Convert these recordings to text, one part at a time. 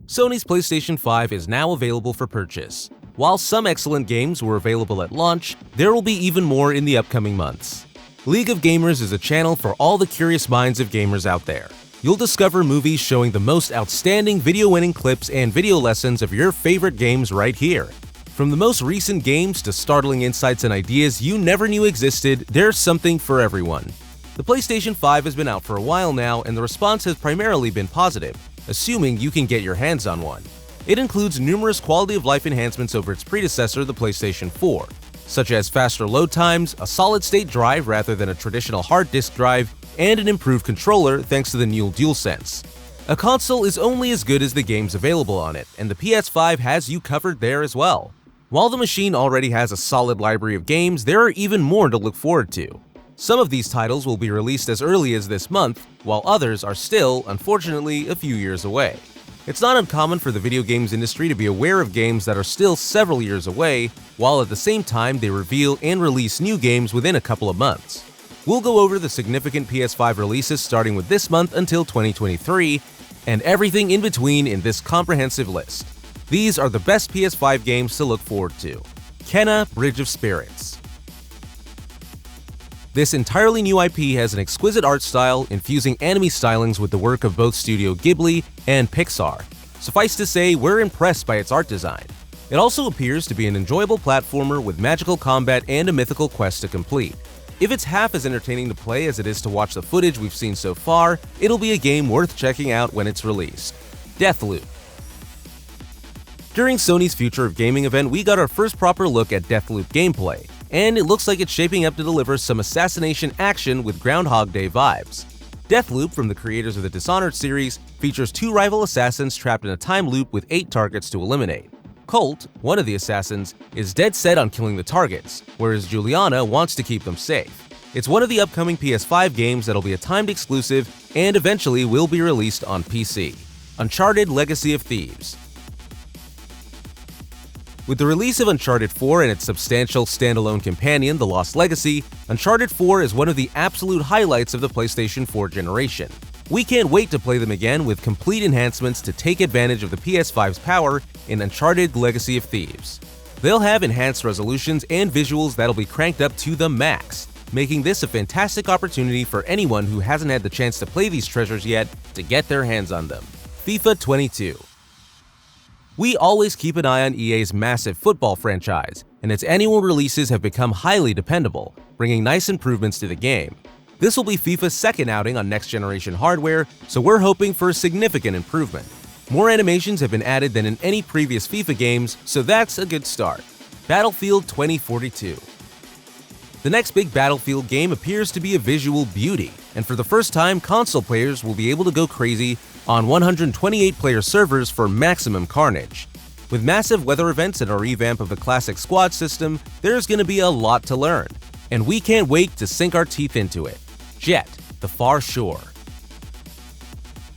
Sony's PlayStation 5 is now available for purchase. While some excellent games were available at launch, there will be even more in the upcoming months. League of Gamers is a channel for all the curious minds of gamers out there. You'll discover movies showing the most outstanding video-winning clips and video lessons of your favorite games right here. From the most recent games to startling insights and ideas you never knew existed, there's something for everyone. The PlayStation 5 has been out for a while now, and the response has primarily been positive, assuming you can get your hands on one. It includes numerous quality-of-life enhancements over its predecessor, the PlayStation 4, such as faster load times, a solid-state drive rather than a traditional hard disk drive, and an improved controller thanks to the new DualSense. A console is only as good as the games available on it, and the PS5 has you covered there as well. While the machine already has a solid library of games, there are even more to look forward to. Some of these titles will be released as early as this month, while others are still, unfortunately, a few years away. It's not uncommon for the video games industry to be aware of games that are still several years away, while at the same time they reveal and release new games within a couple of months. We'll go over the significant PS5 releases starting with this month until 2023, and everything in between in this comprehensive list. These are the best PS5 games to look forward to. Kenna: Bridge of Spirits. This entirely new IP has an exquisite art style, infusing anime stylings with the work of both Studio Ghibli and Pixar. Suffice to say, we're impressed by its art design. It also appears to be an enjoyable platformer with magical combat and a mythical quest to complete. If it's half as entertaining to play as it is to watch the footage we've seen so far, it'll be a game worth checking out when it's released. Deathloop. During Sony's Future of Gaming event, we got our first proper look at Deathloop gameplay, and it looks like it's shaping up to deliver some assassination action with Groundhog Day vibes. Deathloop, from the creators of the Dishonored series, features two rival assassins trapped in a time loop with 8 targets to eliminate. Colt, one of the assassins, is dead set on killing the targets, whereas Juliana wants to keep them safe. It's one of the upcoming PS5 games that'll be a timed exclusive and eventually will be released on PC. Uncharted: Legacy of Thieves. With the release of Uncharted 4 and its substantial standalone companion, The Lost Legacy, Uncharted 4 is one of the absolute highlights of the PlayStation 4 generation. We can't wait to play them again with complete enhancements to take advantage of the PS5's power in Uncharted: Legacy of Thieves. They'll have enhanced resolutions and visuals that'll be cranked up to the max, making this a fantastic opportunity for anyone who hasn't had the chance to play these treasures yet to get their hands on them. FIFA 22. We always keep an eye on EA's massive football franchise, and its annual releases have become highly dependable, bringing nice improvements to the game. This will be FIFA's second outing on next-generation hardware, so we're hoping for a significant improvement. More animations have been added than in any previous FIFA games, so that's a good start. Battlefield 2042. The next big Battlefield game appears to be a visual beauty, and for the first time, console players will be able to go crazy on 128-player servers for maximum carnage. With massive weather events and a revamp of the classic squad system, there's going to be a lot to learn, and we can't wait to sink our teeth into it. Jett: The Far Shore.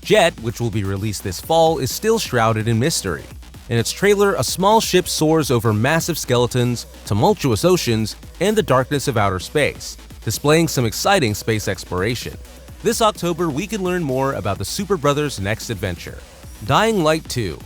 Jett, which will be released this fall, is still shrouded in mystery. In its trailer, a small ship soars over massive skeletons, tumultuous oceans, and the darkness of outer space, displaying some exciting space exploration. This October, we can learn more about the Super Brothers' next adventure. Dying Light 2.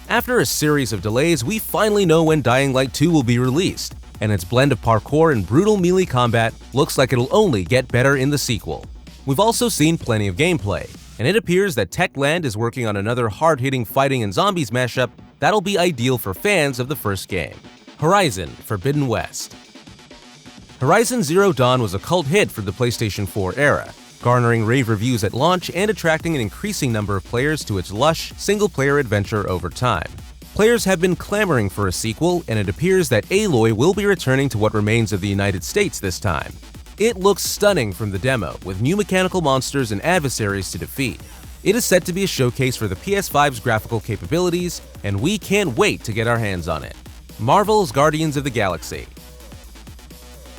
After a series of delays, we finally know when Dying Light 2 will be released, and its blend of parkour and brutal melee combat looks like it'll only get better in the sequel. We've also seen plenty of gameplay, and it appears that Techland is working on another hard-hitting fighting and zombies mashup that'll be ideal for fans of the first game. Horizon: Forbidden West. Horizon Zero Dawn was a cult hit for the PlayStation 4 era, garnering rave reviews at launch and attracting an increasing number of players to its lush, single-player adventure over time. Players have been clamoring for a sequel, and it appears that Aloy will be returning to what remains of the United States this time. It looks stunning from the demo, with new mechanical monsters and adversaries to defeat. It is set to be a showcase for the PS5's graphical capabilities, and we can't wait to get our hands on it. Marvel's Guardians of the Galaxy.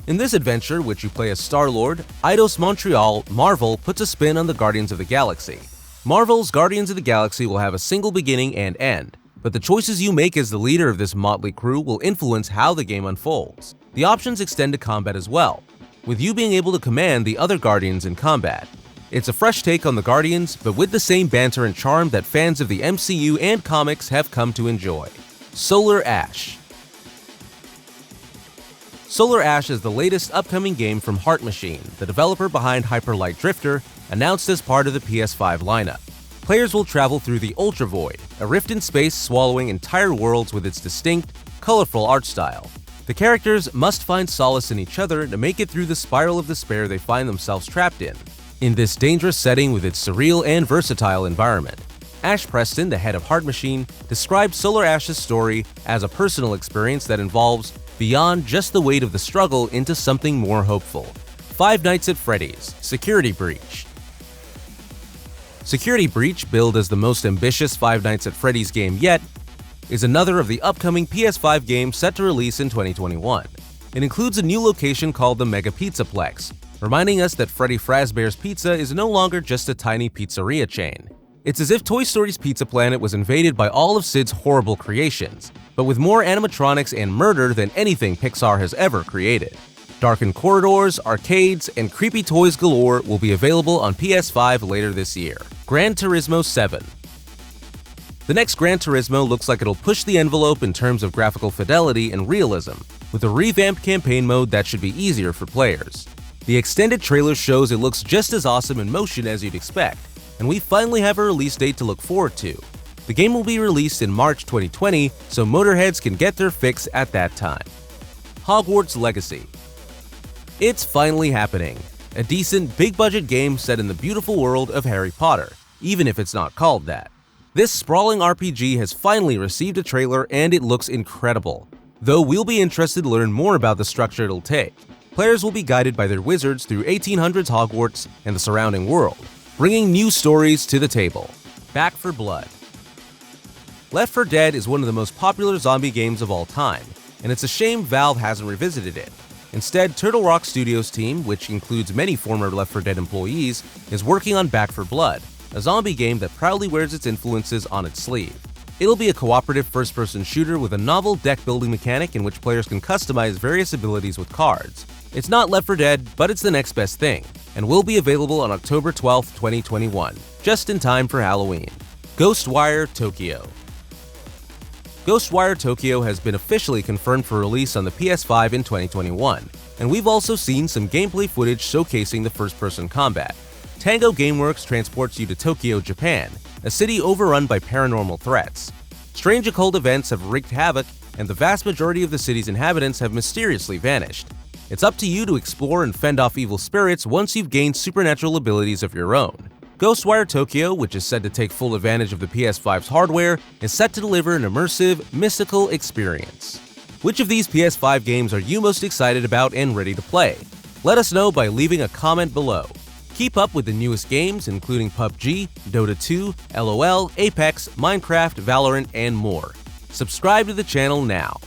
In this adventure, which you play as Star-Lord, Eidos Montreal, Marvel puts a spin on the Guardians of the Galaxy. Marvel's Guardians of the Galaxy will have a single beginning and end, but the choices you make as the leader of this motley crew will influence how the game unfolds. The options extend to combat as well, with you being able to command the other Guardians in combat. It's a fresh take on the Guardians, but with the same banter and charm that fans of the MCU and comics have come to enjoy. Solar Ash. Solar Ash is the latest upcoming game from Heart Machine, the developer behind Hyper Light Drifter, announced as part of the PS5 lineup. Players will travel through the Ultra Void, a rift in space swallowing entire worlds with its distinct, colorful art style. The characters must find solace in each other to make it through the spiral of despair they find themselves trapped in this dangerous setting with its surreal and versatile environment. Ash Preston, the head of Heart Machine, described Solar Ash's story as a personal experience that involves beyond just the weight of the struggle into something more hopeful. Five Nights at Freddy's Security Breach. Security Breach, billed as the most ambitious Five Nights at Freddy's game yet, is another of the upcoming PS5 games set to release in 2021. It includes a new location called the Mega Pizzaplex, reminding us that Freddy Fazbear's Pizza is no longer just a tiny pizzeria chain. It's as if Toy Story's Pizza Planet was invaded by all of Sid's horrible creations, but with more animatronics and murder than anything Pixar has ever created. Darkened corridors, arcades, and creepy toys galore will be available on PS5 later this year. Gran Turismo 7. The next Gran Turismo looks like it'll push the envelope in terms of graphical fidelity and realism, with a revamped campaign mode that should be easier for players. The extended trailer shows it looks just as awesome in motion as you'd expect, and we finally have a release date to look forward to. The game will be released in March 2020, so motorheads can get their fix at that time. Hogwarts Legacy. It's finally happening. A decent, big-budget game set in the beautiful world of Harry Potter, even if it's not called that. This sprawling RPG has finally received a trailer and it looks incredible. Though we'll be interested to learn more about the structure it'll take. Players will be guided by their wizards through 1800s Hogwarts and the surrounding world, bringing new stories to the table. Back 4 Blood. Left 4 Dead is one of the most popular zombie games of all time, and it's a shame Valve hasn't revisited it. Instead, Turtle Rock Studios' team, which includes many former Left 4 Dead employees, is working on Back 4 Blood, a zombie game that proudly wears its influences on its sleeve. It'll be a cooperative first-person shooter with a novel deck-building mechanic in which players can customize various abilities with cards. It's not Left 4 Dead, but it's the next best thing, and will be available on October 12, 2021, just in time for Halloween. Ghostwire Tokyo. Ghostwire Tokyo has been officially confirmed for release on the PS5 in 2021, and we've also seen some gameplay footage showcasing the first-person combat. Tango Gameworks transports you to Tokyo, Japan, a city overrun by paranormal threats. Strange occult events have wreaked havoc, and the vast majority of the city's inhabitants have mysteriously vanished. It's up to you to explore and fend off evil spirits once you've gained supernatural abilities of your own. Ghostwire Tokyo, which is said to take full advantage of the PS5's hardware, is set to deliver an immersive, mystical experience. Which of these PS5 games are you most excited about and ready to play? Let us know by leaving a comment below. Keep up with the newest games, including PUBG, Dota 2, LOL, Apex, Minecraft, Valorant, and more. Subscribe to the channel now.